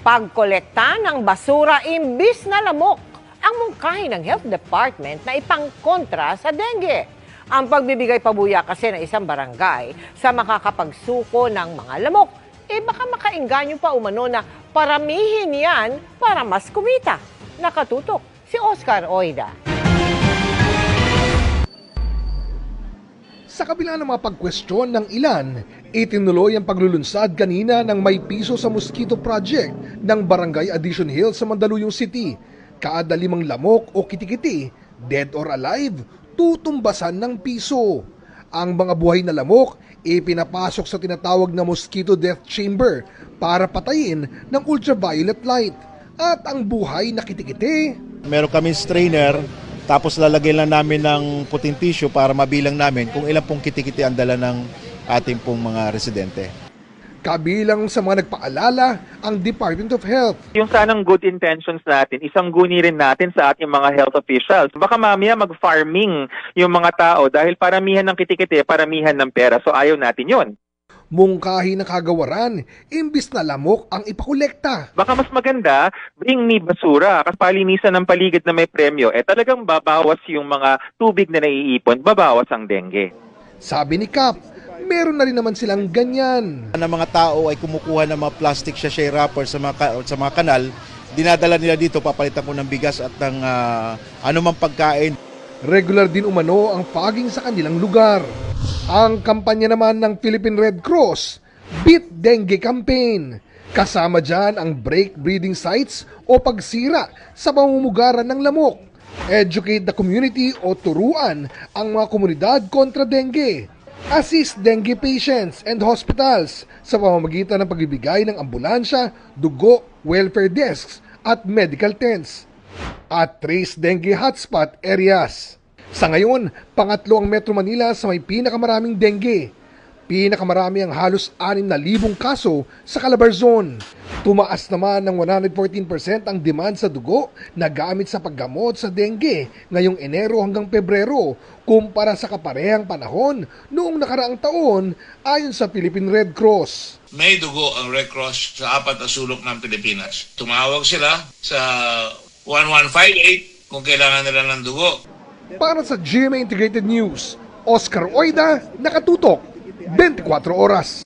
Pagkolekta ng basura imbis na lamok ang mungkahi ng Health Department na ipangkontra sa dengue. Ang pagbibigay pabuya kasi ng isang barangay sa makakapagsuko ng mga lamok, baka makainganyo pa umano na paramihin yan para mas kumita. Nakatutok si Oscar Oida. Sa kabila ng mga pagkwestiyon ng ilan, itinuloy ang paglulunsad kanina ng May Piso sa Mosquito Project ng Barangay Addition Hill sa Mandaluyong City. Kada 5 lamok o kitikiti, dead or alive, tutumbasan ng piso. Ang mga buhay na lamok, ipinapasok sa tinatawag na mosquito death chamber para patayin ng ultraviolet light. At ang buhay na kitikiti, meron kami strainer, tapos lalagay lang namin ng puting tissue para mabilang namin kung ilan pong kitikiti ang dala ng ating pong mga residente. kabilang sa mga nagpaalala ang Department of Health. Yung sanang good intentions natin, isangguni rin natin sa ating mga health officials. Baka mamaya mag-farming yung mga tao dahil paramihan ng kitikite, paramihan ng pera. So ayaw natin yon. Mungkahi ng kagawaran, imbis na lamok ang ipakolekta. Baka mas maganda, bring me basura. Kasi palinisan ng paligid na may premyo, talagang babawas yung mga tubig na naiipon, babawas ang dengue. Sabi ni Cap, meron na rin naman silang ganyan. Ang mga tao ay kumukuha ng mga plastic sachet wrapper sa mga kanal, dinadala nila dito, papalitan ko ng bigas at ng anumang pagkain. Regular din umano ang fogging sa kanilang lugar. Ang kampanya naman ng Philippine Red Cross, Beat Dengue Campaign. Kasama dyan ang break breeding sites o pagsira sa pamumugaran ng lamok. Educate the community o turuan ang mga komunidad kontra dengue. Assist dengue patients and hospitals sa pamamagitan ng pagbibigay ng ambulansya, dugo, welfare desks at medical tents. At trace dengue hotspot areas. Sa ngayon, pangatlo ang Metro Manila sa may pinakamaraming dengue. Pinakamarami ang halos 6,000 kaso sa Calabarzon. Tumaas naman ng 114% ang demand sa dugo na gamit sa paggamot sa dengue ngayong Enero hanggang Pebrero kumpara sa kaparehang panahon noong nakaraang taon ayon sa Philippine Red Cross. May dugo ang Red Cross sa 4 na sulok ng Pilipinas. Tumawag sila sa 1158 kung kailangan nila ng dugo. Para sa GMA Integrated News, Oscar Oida, nakatutok, 24 oras.